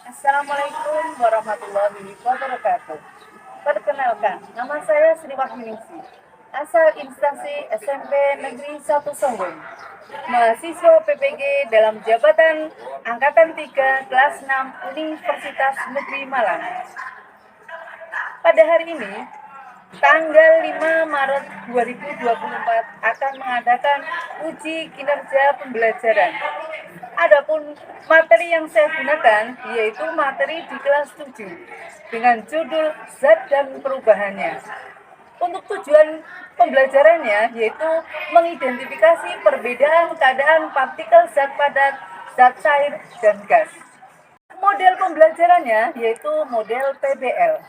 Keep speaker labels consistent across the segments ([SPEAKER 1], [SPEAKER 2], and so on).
[SPEAKER 1] Assalamualaikum warahmatullahi wabarakatuh. Perkenalkan, nama saya Sri Wahyuningsi, asal instansi SMP Negeri 1 Songgong, mahasiswa PPG dalam jabatan Angkatan 3 kelas 6 Universitas Negeri Malang. Pada hari ini, tanggal 5 Maret 2024 akan mengadakan uji kinerja pembelajaran. Adapun materi yang saya gunakan yaitu materi di kelas 7 dengan judul zat dan perubahannya. Untuk tujuan pembelajarannya yaitu mengidentifikasi perbedaan keadaan partikel zat padat, zat cair, dan gas. Model pembelajarannya yaitu model PBL.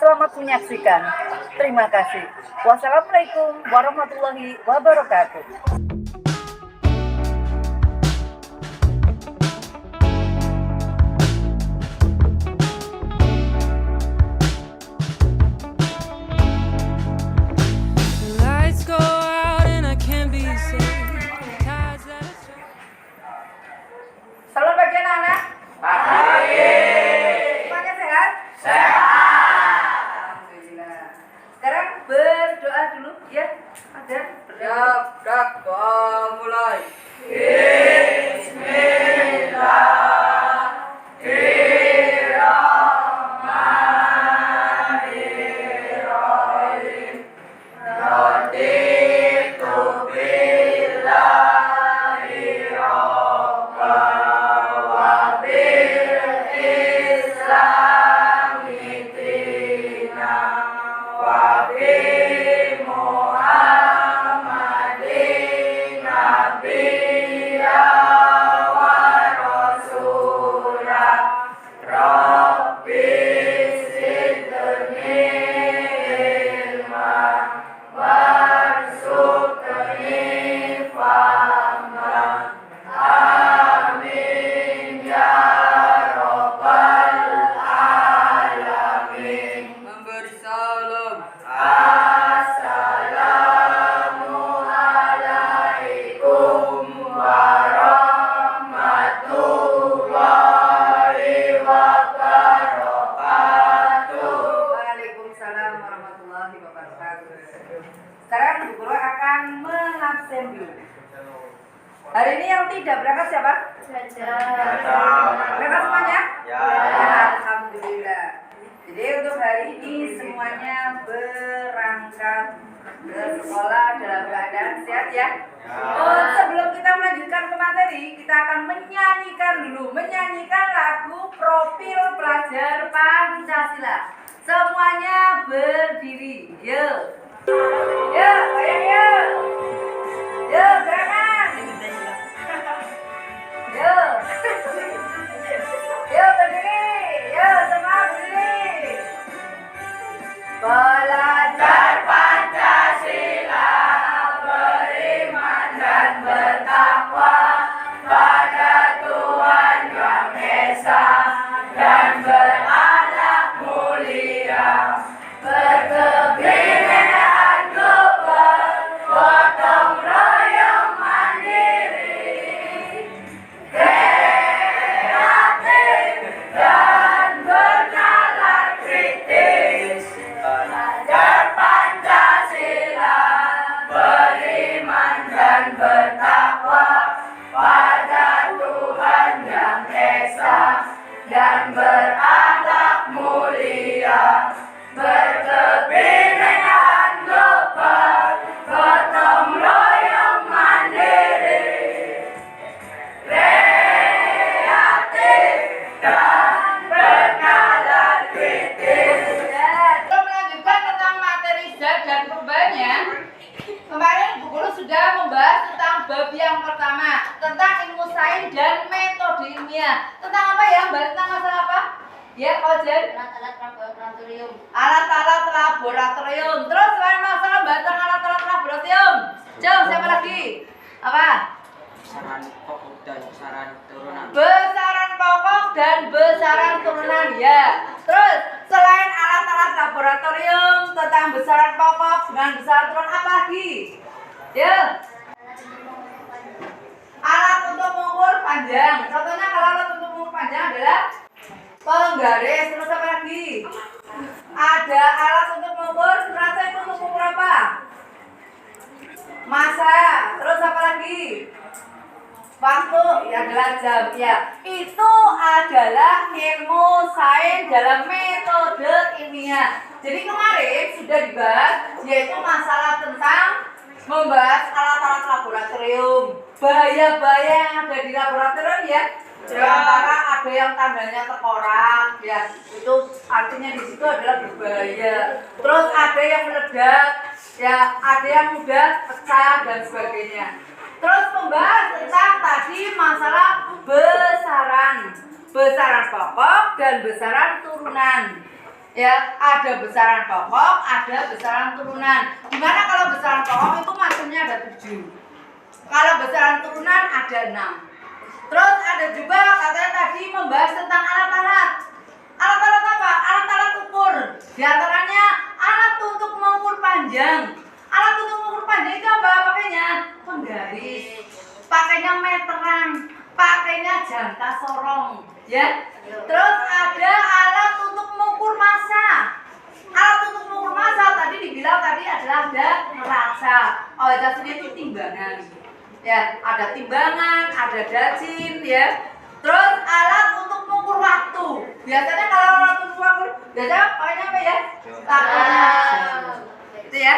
[SPEAKER 1] Selamat menyaksikan. Terima kasih. Wassalamualaikum warahmatullahi wabarakatuh. Selamat pagi anak-anak. Pagi. Semuanya sehat? Sehat. Alhamdulillah. Sekarang berdoa dulu ya. Ada berdoa. Doa mulai. Sekarang Bu Guru akan mengabsen dulu. Hari ini yang tidak berangkat siapa? Berangkat semuanya? Ya. Alhamdulillah. Jadi untuk hari ini semuanya berangkat ke sekolah dalam keadaan sehat ya. Oh, sebelum kita melanjutkan ke materi, kita akan menyanyikan lagu Profil Pelajar Pancasila. Semuanya berdiri. Yuk. Yuk, goyang yuk. Yuk, gerakan. Yuk. Yuk, berdiri. Yuk, semua berdiri. Belajar Pancasila, beriman dan bertakwa pada Tuhan Yang Esa dan berakhlak mulia, berkebinekaan global, gotong royong mandiri, kreatif dan bernalar kritis. Belajar Pancasila, beriman dan bertakwa pada Tuhan Yang Esa dan berakhlak mulia, berkebinekaan global, gotong royong mandiri, kreatif dan bernalar kritis. Untuk melanjutkan tentang materi zat dan perubahannya, kemarin Bu Guru sudah membahas tentang bab yang pertama, tentang ilmu sains dan metode ilmiah. Tentang apa ya Mbak? Tentang masalah apa? Ya, Kojen? Alat-alat laboratorium. Alat-alat laboratorium. Terus selain masalah tentang alat-alat laboratorium, jauh siapa lagi? Apa?
[SPEAKER 2] Besaran pokok dan besaran turunan.
[SPEAKER 1] Besaran pokok dan besaran turunan ya. Terus selain alat-alat laboratorium, tentang besaran pokok dan besaran turunan apa lagi? Ya. Alat untuk mengukur panjang. Contohnya kalau alat untuk mengukur panjang adalah Penggaris, terus apa lagi? Ada alat untuk mengukur, rasa itu untuk mengukur apa? Masa, terus apa lagi? Waktu, ya adalah jam, ya. Itu adalah ilmu sains dalam metode ilmiah. Jadi kemarin sudah dibahas, yaitu masalah tentang membahas alat-alat laboratorium. Bahaya-bahaya yang ada di laboratorium ya. Di antara ada yang tandanya tengkorak, ya. Itu artinya di situ adalah berbahaya. Terus ada yang meledak, ya. Ada yang mudah pecah dan sebagainya. Terus membahas tentang tadi masalah besaran pokok dan besaran turunan. Ya, ada besaran pokok, ada besaran turunan. Dimana kalau besaran pokok itu macamnya ada 7. Kalau besaran turunan ada 6. Terus ada juga katanya tadi membahas tentang alat-alat. Alat-alat apa? Alat-alat ukur. Di antaranya alat untuk mengukur panjang. Alat untuk mengukur panjang itu apa? Pakainya penggaris, pakainya meteran, pakainya jangka sorong, ya. Terus ada alat untuk mengukur massa. Alat untuk mengukur massa tadi dibilang tadi adalah ada neraca. Oh, dacin itu timbangan. Ya, ada timbangan, ada dacin, ya. Terus alat untuk mengukur waktu. Biasanya kalau alat untuk mengukur, biasanya pakainya apa ya? Itu ya.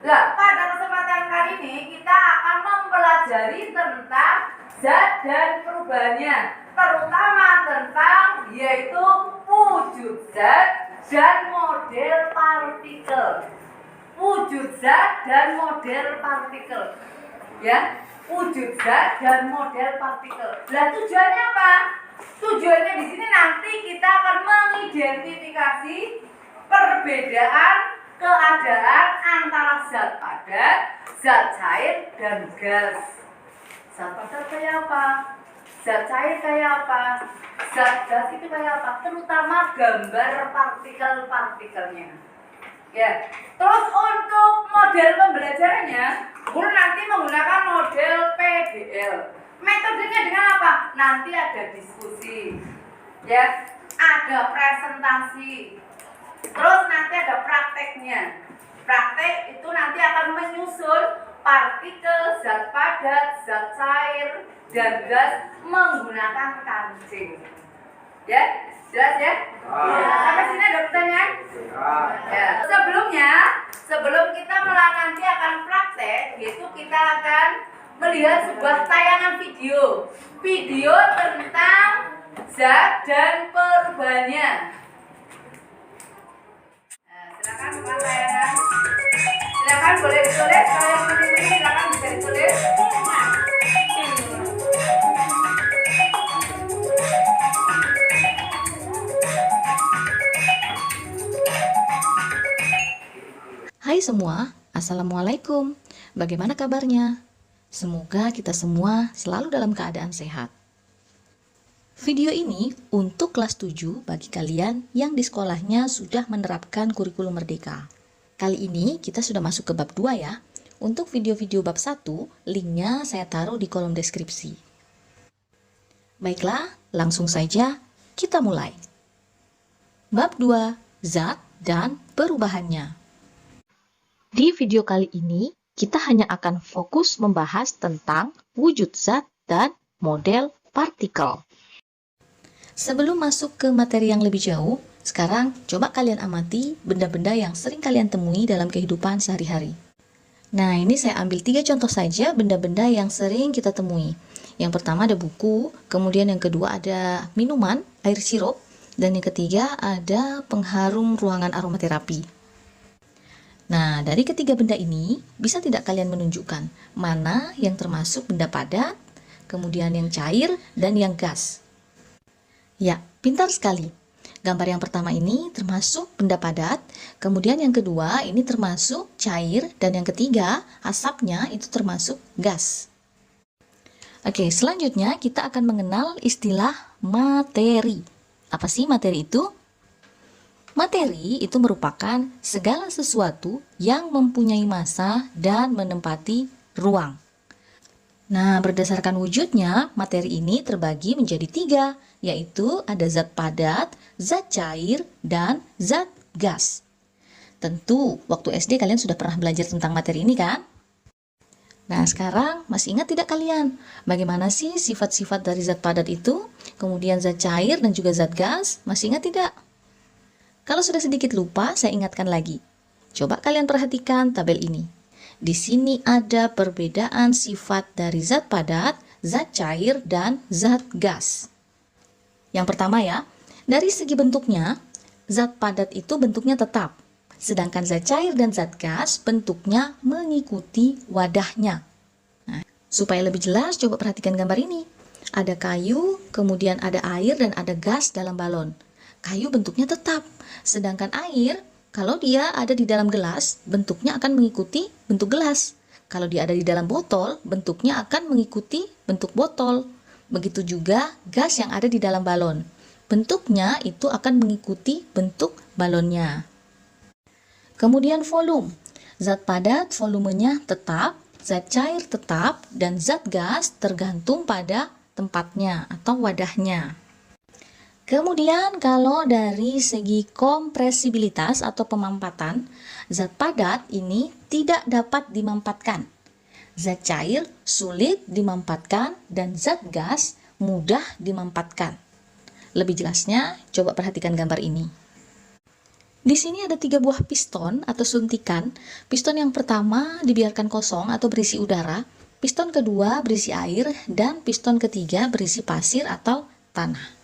[SPEAKER 1] Nah, pada kesempatan kali ini kita akan mempelajari tentang zat dan perubahannya, terutama tentang yaitu wujud zat dan model partikel. Wujud zat dan model partikel. Ya, wujud zat dan model partikel. Nah, tujuannya apa? Tujuannya di sini nanti kita akan mengidentifikasi perbedaan keadaan antara zat padat, zat cair, dan gas. Zat padat kayak apa? Zat cair kayak apa? Zat gas itu kayak apa? Terutama gambar partikel-partikelnya. Ya. Terus untuk model pembelajarannya, guru nanti menggunakan model PBL. Metodenya dengan apa? Nanti ada diskusi. Ya, ada presentasi. Terus nanti ada prakteknya. Praktek itu nanti akan menyusun partikel, zat padat, zat cair, dan gas menggunakan kancing. Ya, jelas ya? Sampai sini ada pertanyaan? Ya. Sebelum kita nanti akan praktek, yaitu kita akan melihat sebuah tayangan video tentang zat dan perubahannya. Silakan buka tayangan. Silakan boleh ditulis, kalau yang menulis silakan bisa ditulis.
[SPEAKER 3] Hai semua, Assalamualaikum. Bagaimana kabarnya? Semoga kita semua selalu dalam keadaan sehat. Video ini untuk kelas 7 bagi kalian yang di sekolahnya sudah menerapkan kurikulum merdeka. Kali ini kita sudah masuk ke bab 2 ya. Untuk video-video bab 1, linknya saya taruh di kolom deskripsi. Baiklah, langsung saja kita mulai. Bab 2, zat dan perubahannya. Di video kali ini, kita hanya akan fokus membahas tentang wujud zat dan model partikel. Sebelum masuk ke materi yang lebih jauh, sekarang coba kalian amati benda-benda yang sering kalian temui dalam kehidupan sehari-hari. Nah, ini saya ambil 3 contoh saja benda-benda yang sering kita temui. Yang pertama ada buku, kemudian yang kedua ada minuman, air sirup, dan yang ketiga ada pengharum ruangan aromaterapi. Nah, dari ketiga benda ini, bisa tidak kalian menunjukkan mana yang termasuk benda padat, kemudian yang cair, dan yang gas? Ya, pintar sekali. Gambar yang pertama ini termasuk benda padat, kemudian yang kedua ini termasuk cair, dan yang ketiga asapnya itu termasuk gas. Oke, selanjutnya kita akan mengenal istilah materi. Apa sih materi itu? Materi itu merupakan segala sesuatu yang mempunyai massa dan menempati ruang. Nah, berdasarkan wujudnya, materi ini terbagi menjadi 3, yaitu ada zat padat, zat cair, dan zat gas. Tentu, waktu SD kalian sudah pernah belajar tentang materi ini kan? Nah, sekarang masih ingat tidak kalian? Bagaimana sih sifat-sifat dari zat padat itu? Kemudian zat cair dan juga zat gas, masih ingat tidak? Kalau sudah sedikit lupa, saya ingatkan lagi. Coba kalian perhatikan tabel ini. Di sini ada perbedaan sifat dari zat padat, zat cair, dan zat gas. Yang pertama ya, dari segi bentuknya, zat padat itu bentuknya tetap. Sedangkan zat cair dan zat gas bentuknya mengikuti wadahnya. Nah, supaya lebih jelas, coba perhatikan gambar ini. Ada kayu, kemudian ada air, dan ada gas dalam balon. Kayu bentuknya tetap, sedangkan air, kalau dia ada di dalam gelas, bentuknya akan mengikuti bentuk gelas. Kalau dia ada di dalam botol, bentuknya akan mengikuti bentuk botol. Begitu juga gas yang ada di dalam balon. Bentuknya itu akan mengikuti bentuk balonnya. Kemudian volume. Zat padat volumenya tetap, zat cair tetap, dan zat gas tergantung pada tempatnya atau wadahnya. Kemudian kalau dari segi kompresibilitas atau pemampatan, zat padat ini tidak dapat dimampatkan. Zat cair sulit dimampatkan dan zat gas mudah dimampatkan. Lebih jelasnya, coba perhatikan gambar ini. Di sini ada 3 buah piston atau suntikan. Piston yang pertama dibiarkan kosong atau berisi udara, piston kedua berisi air, dan piston ketiga berisi pasir atau tanah.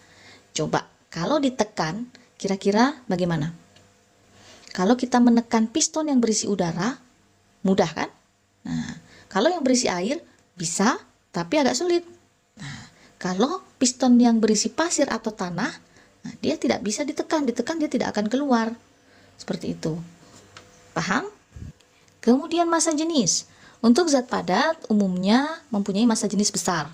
[SPEAKER 3] Coba, kalau ditekan, kira-kira bagaimana? Kalau kita menekan piston yang berisi udara, mudah kan? Nah, kalau yang berisi air, bisa, tapi agak sulit. Nah, kalau piston yang berisi pasir atau tanah, nah, dia tidak bisa ditekan dia tidak akan keluar. Seperti itu. Paham? Kemudian massa jenis. Untuk zat padat, umumnya mempunyai massa jenis besar.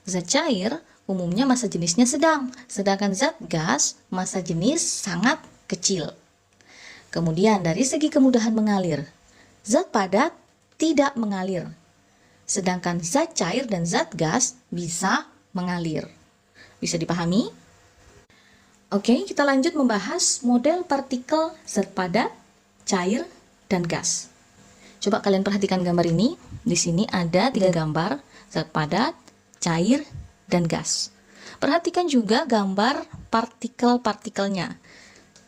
[SPEAKER 3] Zat cair, umumnya massa jenisnya sedang, sedangkan zat gas massa jenis sangat kecil. Kemudian dari segi kemudahan mengalir, zat padat tidak mengalir, sedangkan zat cair dan zat gas bisa mengalir. Bisa dipahami? Oke, kita lanjut membahas model partikel zat padat, cair, dan gas. Coba kalian perhatikan gambar ini. Di sini ada 3 gambar, zat padat, cair, dan gas. Perhatikan juga gambar partikel-partikelnya.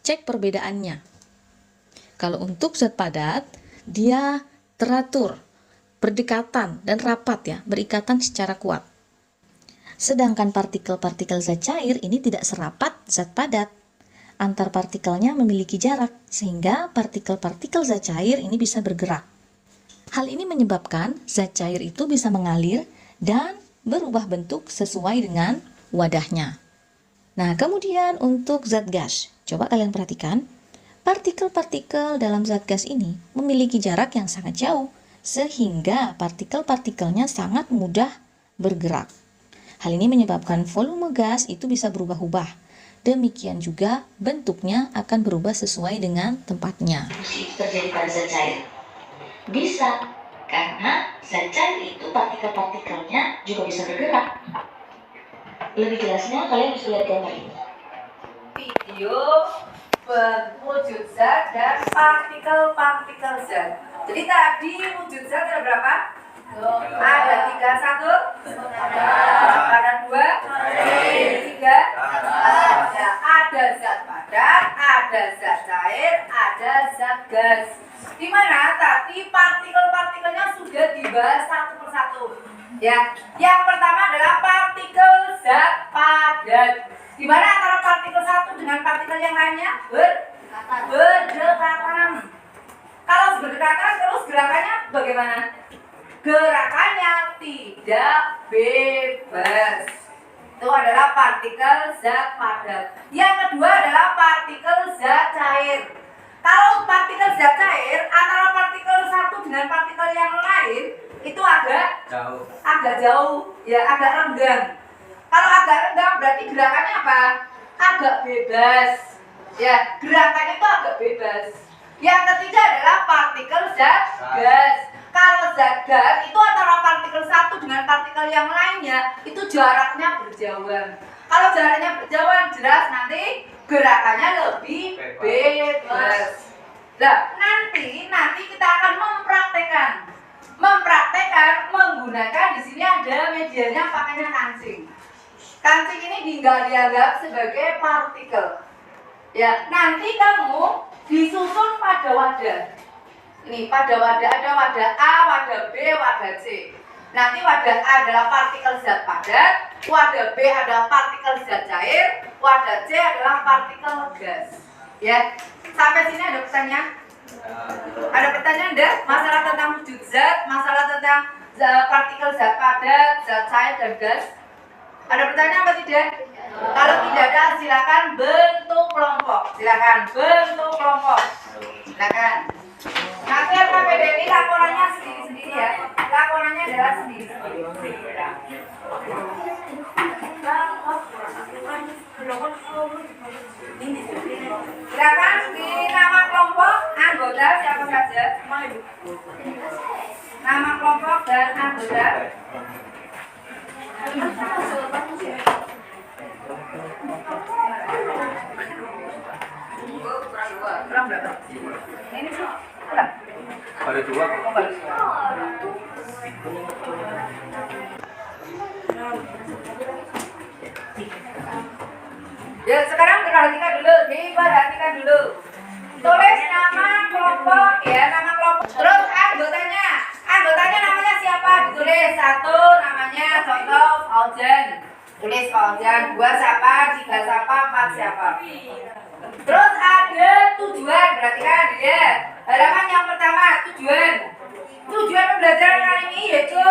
[SPEAKER 3] Cek perbedaannya. Kalau untuk zat padat, dia teratur, berdekatan, dan rapat ya, berikatan secara kuat. Sedangkan partikel-partikel zat cair ini tidak serapat zat padat. Antar partikelnya memiliki jarak, sehingga partikel-partikel zat cair ini bisa bergerak. Hal ini menyebabkan zat cair itu bisa mengalir dan berubah bentuk sesuai dengan wadahnya. Nah, kemudian untuk zat gas, coba kalian perhatikan, partikel-partikel dalam zat gas ini memiliki jarak yang sangat jauh, sehingga partikel-partikelnya sangat mudah bergerak. Hal ini menyebabkan volume gas itu bisa berubah-ubah. Demikian juga bentuknya akan berubah sesuai dengan tempatnya. Terjadi pada zat cair. Bisa, karena zat cair itu partikel-partikelnya juga bisa bergerak. Lebih jelasnya kalian bisa lihat gambar ini.
[SPEAKER 1] Video wujud zat dan partikel-partikel zat. Jadi tadi wujud zat ada berapa? Ada 3, 1, ada 2, 3, ada zat padat, ada zat cair, ada zat gas. Di mana tadi partikel-partikelnya sudah dibahas satu persatu. Ya, yang pertama adalah partikel zat padat. Di mana antara partikel satu dengan partikel yang lainnya berdekatan. Kalau berdekatan terus gerakannya bagaimana? Gerakannya tidak bebas. Itu adalah partikel zat padat. Yang kedua adalah partikel zat cair. Kalau partikel zat cair, antara partikel satu dengan partikel yang lain itu agak jauh, ya agak renggang. Kalau agak renggang berarti gerakannya apa? Agak bebas. Ya, gerakannya itu agak bebas. Yang ketiga adalah partikel zat gas. Kalau zat gas itu antara partikel satu dengan partikel yang lainnya itu jaraknya berjauhan. Kalau jaraknya berjauhan jelas nanti gerakannya lebih bebas. Nah, nanti kita akan mempraktekkan menggunakan di sini ada medianya pakainya kancing. Kancing ini dianggap sebagai partikel. Ya, nanti kamu disusun pada wadah. Ini pada wadah ada wadah A, wadah B, wadah C. Nanti wadah A adalah partikel zat padat, wadah B adalah partikel zat cair, wadah C adalah partikel gas. Ya, sampai sini ada pertanyaan? Ada pertanyaan enggak? Masalah tentang wujud zat, masalah tentang partikel zat padat, zat cair dan gas. Ada pertanyaan apa tidak? Kalau tidak ada, silakan bentuk kelompok. Silakan bentuk kelompok. Silakan. Nanti LKPD ini laporannya sendiri-sendiri ya. Laporannya adalah sendiri-sendiri. Silakan di nama kelompok anggota siapa saja. Nama kelompok dan anggota. Kurang berapa? Ini kurang.
[SPEAKER 4] Ada dua.
[SPEAKER 1] Ya, sekarang diperhatikan dulu. Tulis nama kelompok ya, nama kelompok. Terus anggotanya namanya siapa? Ditulis. 1 namanya contoh Fauzan. Tulis Fauzan. 2 siapa? 3 siapa? 4 siapa? Terus ada tujuan, perhatikan ya. Halaman yang pertama, tujuan. Tujuan pembelajaran kali ini yaitu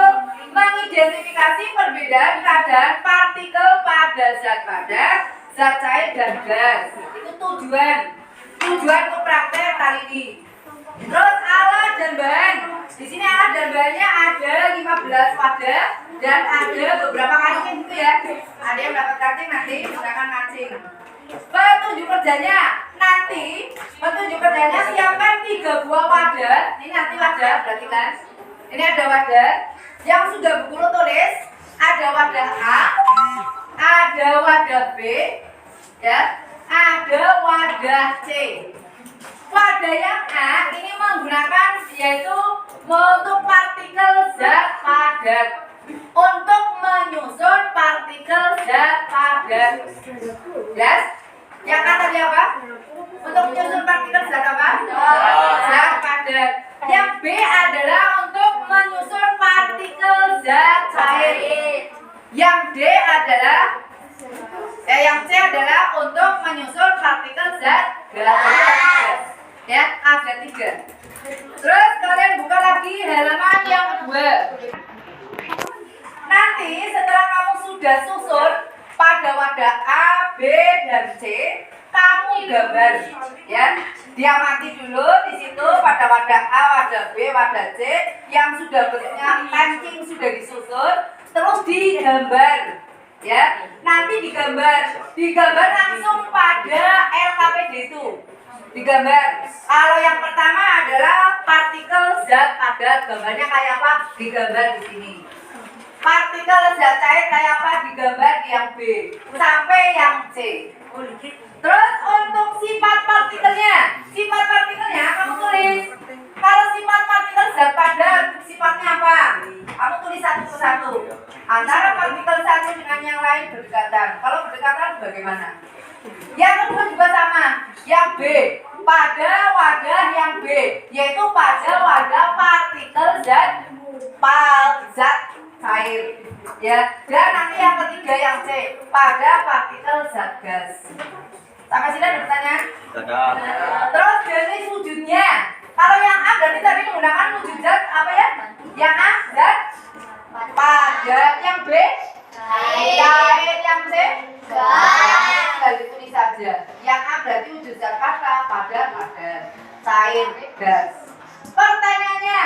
[SPEAKER 1] mengidentifikasi perbedaan keadaan partikel pada zat padat, zat cair dan gas. Itu tujuan. Tujuan untuk praktek kali ini. Terus alat dan bahan. Di sini alat dan bahannya ada 15 wadah dan ada beberapa kancing gitu ya. Ada yang dapat kancing nanti menggunakan kancing. Petunjuk kerjanya siapkan 3 buah wadah. Ini nanti wadah, perhatikan. Ini ada wadah yang sudah berguru tulis. Ada wadah A, ada wadah B, ya, ada wadah C. Wadah yang A ini menggunakan yaitu untuk partikel zat padat. Untuk menyusun partikel zat padat. Yes? Yang A tadi apa? Untuk menyusun partikel zat apa? Zat padat. Yang B adalah untuk menyusun partikel zat cair. Yang D adalah yang C adalah untuk menyusun partikel zat gas. Ya, ada 3. Terus kalian buka lagi halaman yang kedua. Nanti setelah kamu sudah susun pada wadah A, B, dan C, kamu gambar, ya. Diamati dulu di situ pada wadah A, wadah B, wadah C yang sudah bentuknya kancing sudah disusun, terus digambar, ya. Nanti digambar langsung pada LKPD itu. Digambar. Kalau yang pertama adalah partikel zat padat, gambarnya kayak apa? Digambar di sini. Partikel zat cair kayak apa? Digambar di yang B sampai yang C. Terus untuk sifat partikelnya kamu tulis. Kalau sifat partikel zat padat sifatnya apa? Kamu tulis satu persatu. Antara partikel satu dengan yang lain berdekatan. Kalau berdekatan bagaimana? Yang kedua juga sama. Yang B pada wadah yang B, yaitu pada wadah partikel zat cair, ya. Dan nanti yang ketiga yang C pada partikel zat gas. Sampai sini ada pertanyaan? Terus jenis wujudnya. Kalau yang A berarti tadi menggunakan wujud zat apa ya? Yang A zat padat, yang B cair, yang C gas. Ditulis saja. Yang A berarti wujud zat padat, cair, gas. Pertanyaannya,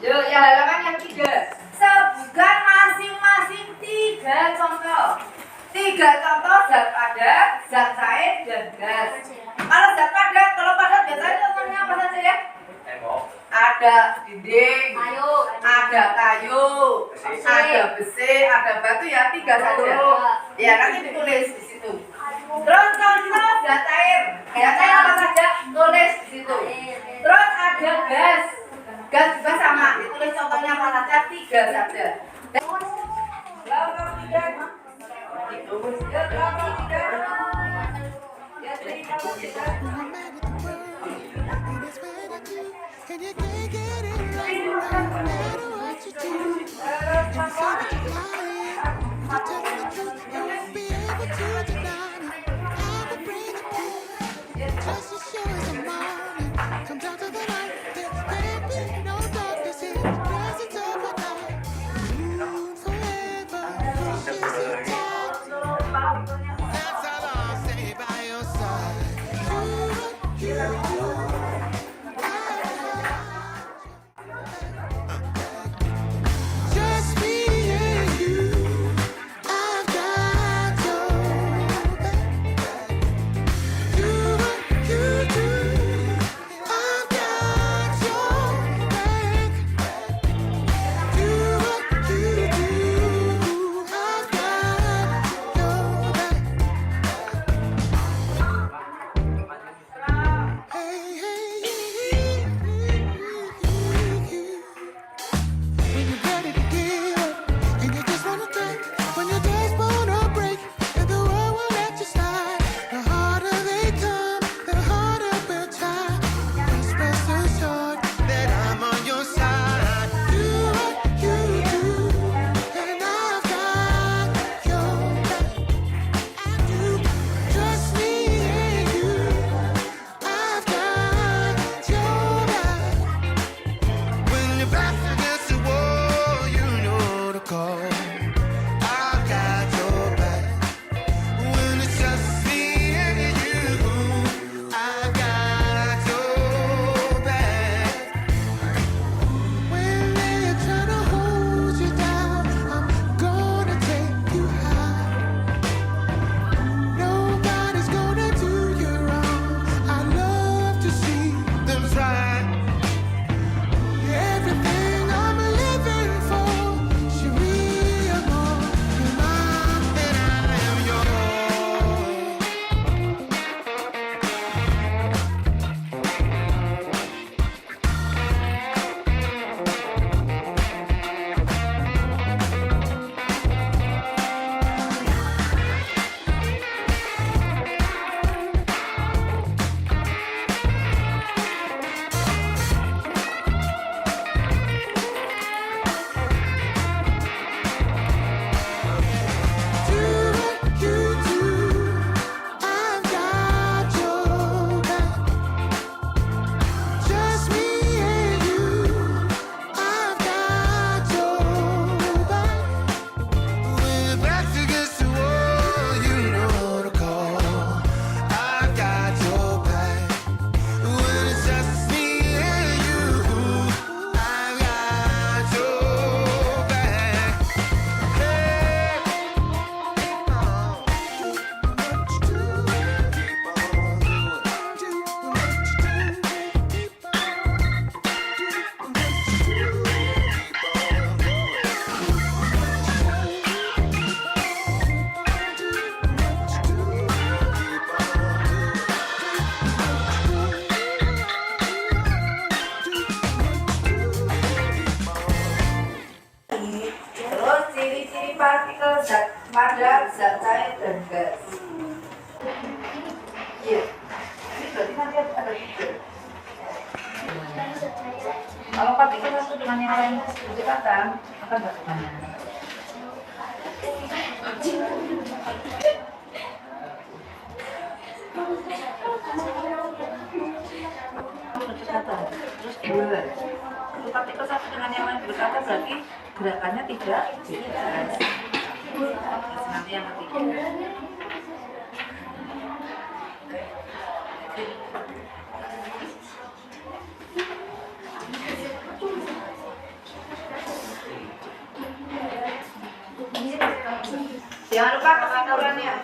[SPEAKER 1] yuk ya halaman yang 3. Sebutkan masing-masing 3 contoh. 3 contoh zat padat, zat cair, dan gas. Kalau zat padat, kalau padat biasanya contohnya apa saja ya? ada dinding, ada kayu, ada besi, ada batu ya 3 saja. Ya nanti ditulis di situ. Terus kalau gas air apa saja tulis di situ. Terus ada gas juga sama, ditulis contohnya apa saja 3 saja.
[SPEAKER 4] And you can't get it right no matter what you do. And you say that you're lying, if you're telling the truth, you won't be able to deny it. I will bring the peace, just as sure as the morning comes out to the light. There can't be no darkness in the presence of my night. Moon forever, precious in time. That's all I'll say by your side. You. Just me and you. I've got your back. Do what you do. I've got your back. Do what you do. I've got your back. Hey, hey, when you're ready to give up, and you just wanna take, when you just wanna break, and the world won't let you slide. The harder they come, the harder we'll try. Just rest assured that I'm on your side. Do what you do, and I've got your back. I do. Trust me and you. I've got your back. When your back's against the wall, you know to call. I've got your back. When it's just me and you, I've got your back. When they're trying to hold you down, I'm gonna take you high. Nobody's gonna do you wrong. I love to see them try. Everything I'm living for should be a more. You're mine and I am yours. Do what you do. I've got your back. Just me and you. I've got your back. When your back's against the wall, you know to call. I've got your back. When it's just me and you, I've got your back. Hey,
[SPEAKER 1] Terus ciri-ciri partikel zat pada zat cair dan gas. Iya. Ini berarti nanti ada 3. Kalau partikel satu dengan yang lain berdekatan, akan bagaimana? Berdekatan. Terus 2. Kalau partikel satu dengan yang lain berdekatan berarti gerakannya tidak bebas. Terus nanti yang ketiga. Jangan lupa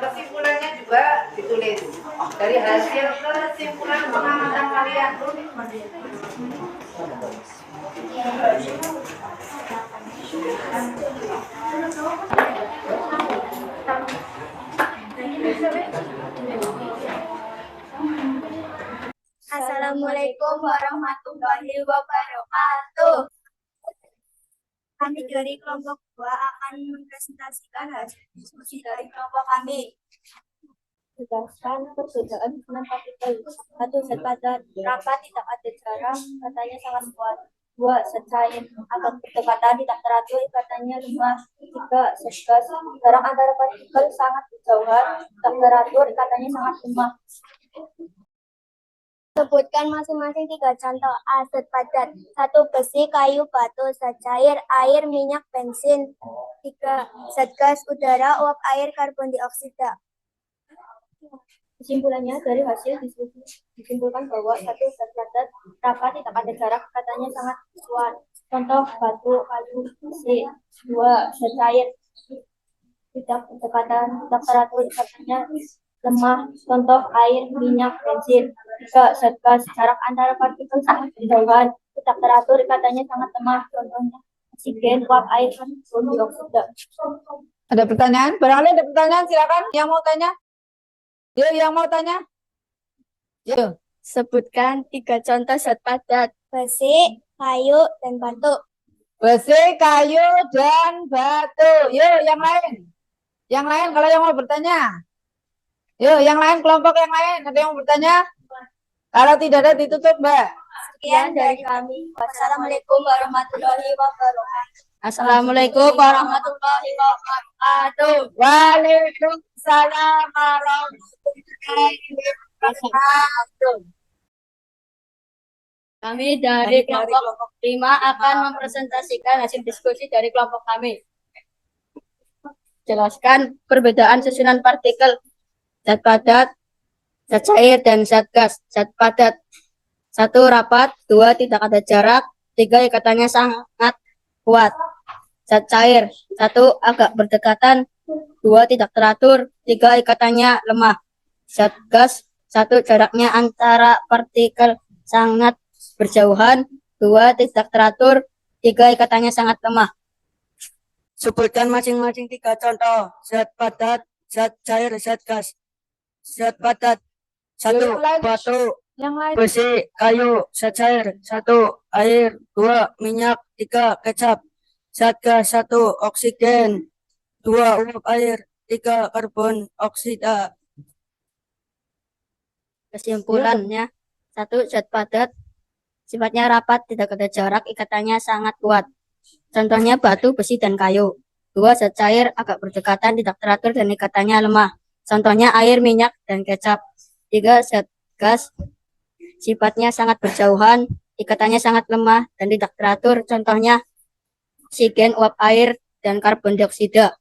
[SPEAKER 1] kesimpulannya juga ditulis. Dari hasil kesimpulan pengamatan kalian.
[SPEAKER 5] Assalamualaikum warahmatullahi wabarakatuh. Kami dari kelompok 2 akan mempresentasikan hasil diskusi dari kelompok kami. Jelaskan perbedaan dengan partikel. 1. Zat padat, rapat, tidak ada jarak, katanya sangat kuat. 2. Zat cair, agak berdekatan, tidak teratur, katanya lemah. 3. Zat gas, jarak antara partikel sangat berjauhan, tidak teratur, katanya sangat lemah. Sebutkan masing-masing 3 contoh. A. Zat padat. 1. Besi, kayu, batu. Zat cair, air, minyak, bensin. 3. Zat gas, udara, uap air, karbon dioksida. Kesimpulannya dari hasil diskusi disimpulkan bahwa 1. Zat padat, rapat, tidak ada jarak, katanya sangat kuat. Contoh batu, kayu, besi. 2. Zat cair, tidak berdekatan, tidak teratur, katanya lemah. Contoh air, minyak, bensin. 3. Zat gas, jarak antara partikel sangat berjauhan, tidak teratur, katanya sangat lemah. Contohnya oksigen, uap air, karbon dioksida.
[SPEAKER 1] Ada pertanyaan? Barangkali ada pertanyaan, silakan. Yang mau tanya? Yuk, yang mau tanya? Yuk.
[SPEAKER 5] Sebutkan 3 contoh zat padat. Besi, kayu, dan batu.
[SPEAKER 1] Besi, kayu, dan batu. Yuk, yang lain. Yang lain kalau yang mau bertanya. Yuk, yang lain, kelompok yang lain. Ada yang mau bertanya? Kalau tidak ada, ditutup, Mbak.
[SPEAKER 5] Sekian dari kami. Wassalamualaikum warahmatullahi wabarakatuh.
[SPEAKER 1] Assalamualaikum warahmatullahi wabarakatuh. Waalaikumsalam warahmatullahi wabarakatuh.
[SPEAKER 6] Kami dari kelompok 5 akan mempresentasikan hasil diskusi dari kelompok kami. Jelaskan perbedaan susunan partikel zat padat, zat cair, dan zat gas. Zat padat 1. Rapat, 2. Tidak ada jarak, 3. Ikatannya sangat kuat. Zat cair 1. Agak berdekatan, 2. Tidak teratur, 3. Ikatannya lemah. Zat gas 1. Jaraknya antara partikel sangat berjauhan, 2. Tidak teratur, 3. Ikatannya sangat lemah.
[SPEAKER 2] Sebutkan masing-masing 3 contoh. Zat padat, zat cair, zat gas. Zat padat 1. Batu,
[SPEAKER 1] Yang lain.
[SPEAKER 2] besi, kayu. Zat cair 1. Air. 2. Minyak. 3. Kecap. Zat gas 1. Oksigen. 2. Uap air. 3. Karbon oksida.
[SPEAKER 6] Kesimpulannya, 1. Zat padat sifatnya rapat, tidak ada jarak, ikatannya sangat kuat. Contohnya batu, besi, dan kayu. 2. Zat cair agak berdekatan, tidak teratur, dan ikatannya lemah. Contohnya air, minyak, dan kecap. 3. Zat gas sifatnya sangat berjauhan, ikatannya sangat lemah, dan tidak teratur. Contohnya oksigen, uap air, dan karbon dioksida.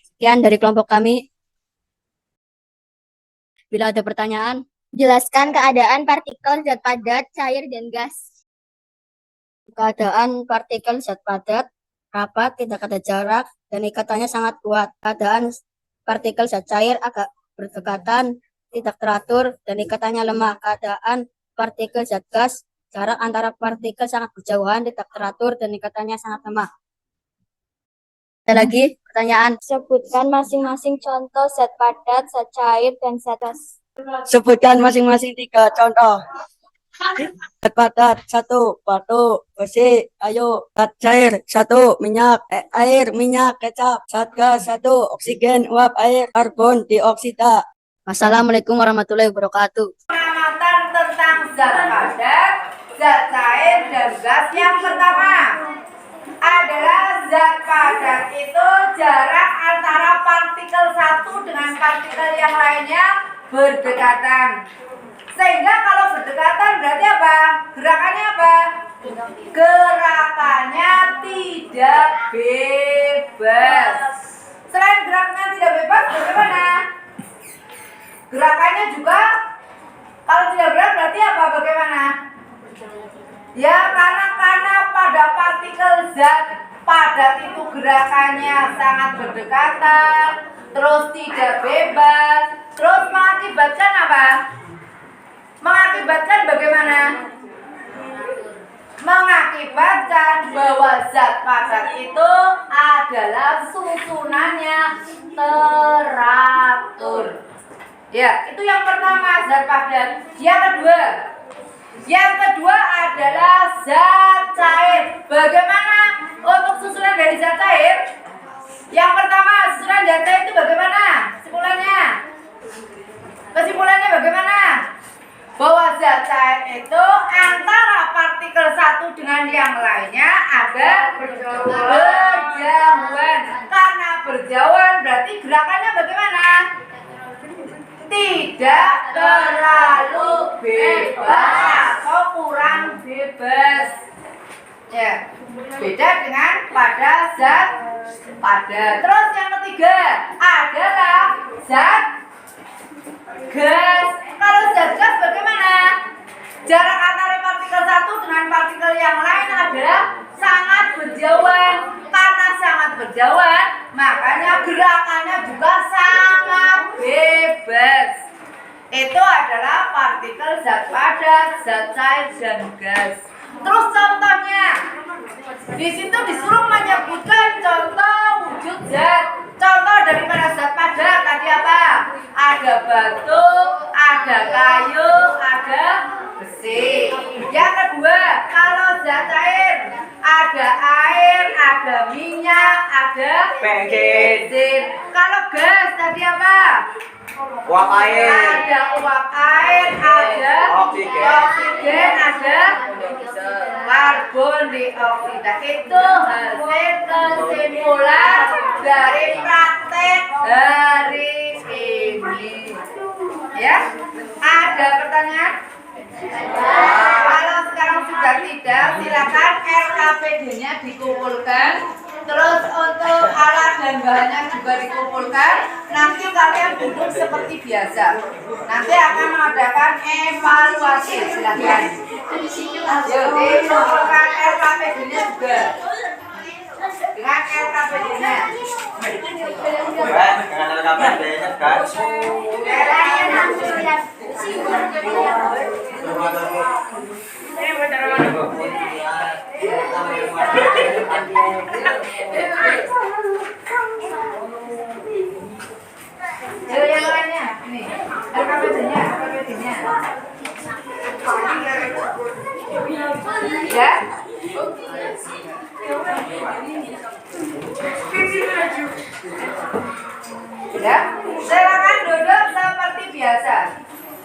[SPEAKER 6] Sekian dari kelompok kami. Bila ada pertanyaan,
[SPEAKER 5] Jelaskan keadaan partikel zat padat, cair, dan gas.
[SPEAKER 6] keadaan partikel zat padat, rapat, tidak ada jarak, dan ikatannya sangat kuat. Keadaan partikel zat cair agak berdekatan, tidak teratur, dan ikatannya lemah. Keadaan partikel zat gas, jarak antara partikel sangat berjauhan, tidak teratur, dan ikatannya sangat lemah. Ada lagi pertanyaan?
[SPEAKER 5] Sebutkan masing-masing contoh zat padat, zat cair, dan zat gas.
[SPEAKER 2] Sebutkan masing-masing 3 contoh. Zat padat 1. Batu, besi, kayu. Zat cair 1. Minyak, air, minyak, kecap. Zat gas 1. Oksigen, uap air, karbon dioksida.
[SPEAKER 6] Wassalamualaikum warahmatullahi wabarakatuh.
[SPEAKER 1] Pengamatan tentang zat padat, zat cair, dan gas. Yang pertama adalah zat padat itu jarak antara partikel satu dengan partikel yang lainnya berdekatan. Sehingga kalau berdekatan berarti apa? Gerakannya apa? Gerakannya tidak bebas. Selain gerakannya tidak bebas, bagaimana? Gerakannya juga kalau tidak berat berarti apa? Bagaimana? Ya karena pada partikel zat padat itu gerakannya sangat berdekatan, terus tidak bebas, terus mengakibatkan apa? Mengakibatkan bagaimana? mengakibatkan bahwa zat padat itu adalah susunannya teratur. Ya, itu yang pertama, zat padat. Yang kedua adalah zat cair. Bagaimana untuk susunan dari zat cair? Yang pertama, susunan zat cair itu bagaimana? Kesimpulannya bagaimana? Bahwa zat cair itu antara partikel satu dengan yang lainnya ada berjauhan. Karena berjauhan berarti gerakannya bagaimana? Tidak terlalu bebas atau kurang bebas. Ya, beda dengan pada zat padat. Terus yang ketiga adalah zat gas. Kalau zat gas bagaimana? Jarak antara partikel satu dengan partikel yang lain adalah sangat berjauhan. Karena sangat berjauhan, makanya gerakannya juga sangat bebas. Itu adalah partikel zat padat, zat cair, dan gas. Terus contohnya, di situ disuruh menyebutkan contoh wujud zat. Contoh daripada zat padat tadi apa? Ada batu, ada kayu, ada besi. Yang kedua, kalau zat cair ada air, ada minyak, ada bensin. Kalau gas tadi apa?
[SPEAKER 7] Uap air.
[SPEAKER 1] Ada uap air, ada oksigen, ada karbon dioksida. Itu hasil kesimpulan dari praktek hari ini. Ya, ada pertanyaan? Kalau sekarang sudah tidak, silakan LKPD-nya dikumpulkan. Terus untuk alat dan bahannya juga dikumpulkan. Nanti kalian duduk seperti biasa. Nanti akan mengadakan evaluasi. Silakan. Yuk, dikumpulkan LKPD-nya juga. Dengan LKPD-nya.
[SPEAKER 7] Dengan LKPD-nya kan.
[SPEAKER 1] Yang lainnya, nih, LKPD-nya. Ya. Ya, silakan duduk seperti biasa.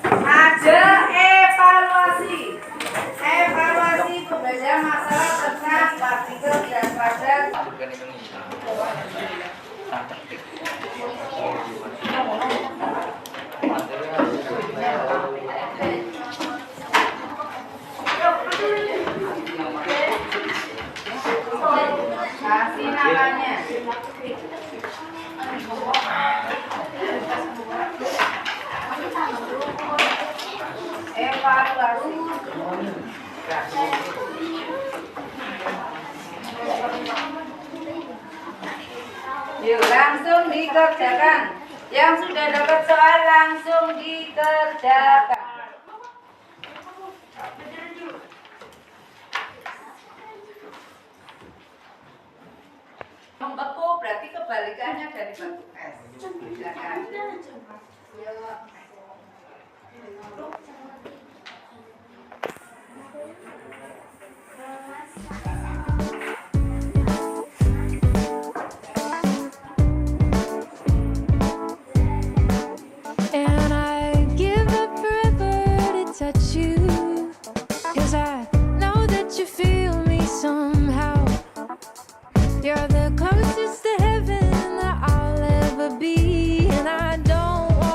[SPEAKER 1] Ada evaluasi pembelajaran masalah tentang partikel zat padat. Kasih namanya. Evaluasi. Yuk, langsung dikerjakan. Yang sudah dapat soal langsung dikerjakan. Membeku berarti kebalikannya dari batu es. Silakan.
[SPEAKER 8] And I give up forever to touch you, 'cause I know that you feel me somehow. You're the closest to heaven that I'll ever be, and I don't want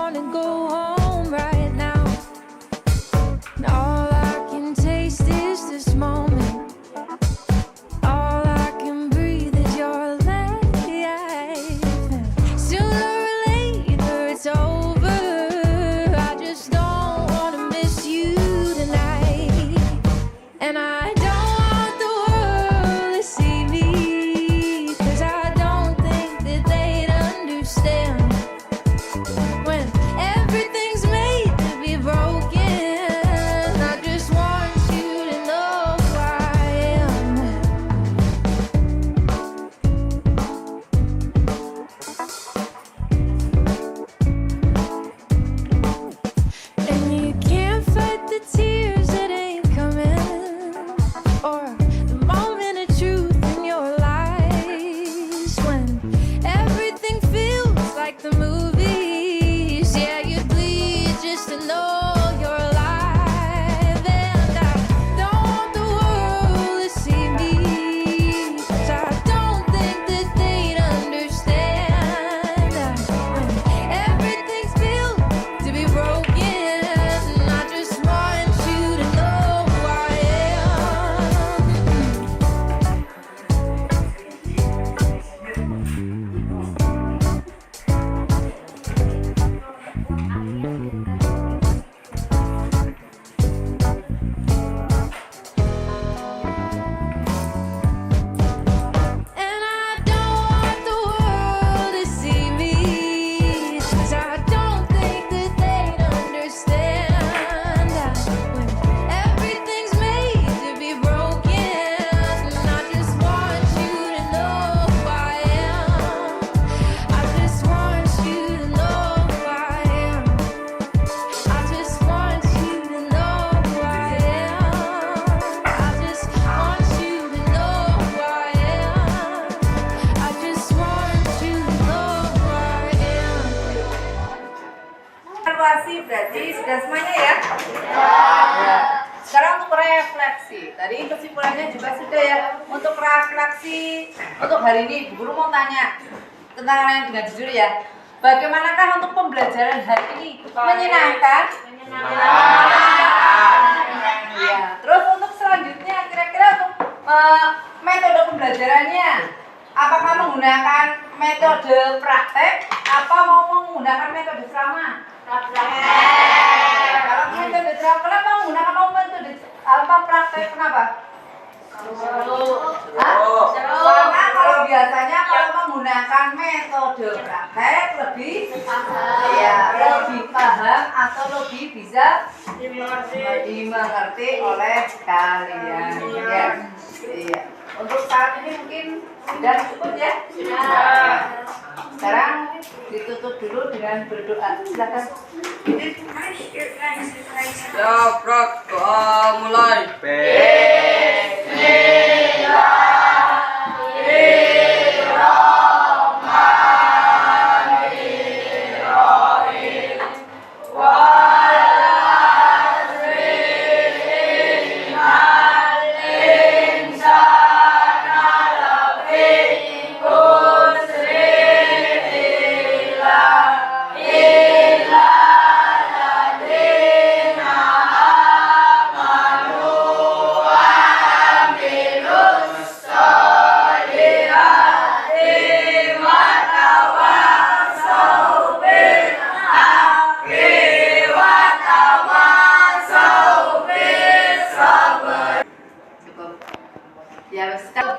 [SPEAKER 8] And I don't want the world to see me, 'cause I don't think that they'd understand that when everything's made to be broken. I just want you to know who I am. I just want you to know who I am. I just want you to know who I am. I just want you to know who I am. I just want you to know who I am.
[SPEAKER 1] Evaluasi berarti sudah semuanya ya? Ya. Sekarang untuk refleksi. Tadi kesimpulannya juga sudah ya. Untuk refleksi untuk hari ini, Bu Guru mau tanya tentang kalian dengan jujur ya. Bagaimanakah untuk pembelajaran hari ini? Menyenangkan? Ya. Terus untuk selanjutnya kira-kira untuk metode pembelajarannya, apakah menggunakan metode praktek apa mau menggunakan metode ceramah? Kalau metode ceramah, kenapa menggunakan metode praktek? Kenapa? Hah? Karena kalau biasanya kalau menggunakan metode praktek lebih paham atau lebih bisa dimengerti oleh kalian. Ya. Iya. Untuk saat ini mungkin sudah cukup ya. Sekarang ditutup dulu dengan berdoa. Silakan.
[SPEAKER 2] Ya, Prak, doa mulai.
[SPEAKER 1] Cukup. Ya, sekarang.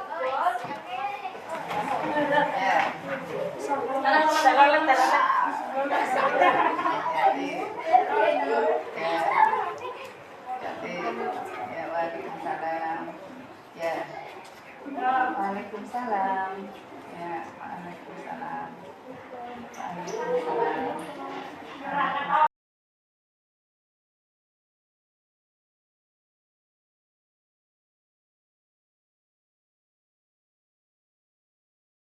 [SPEAKER 1] Ya.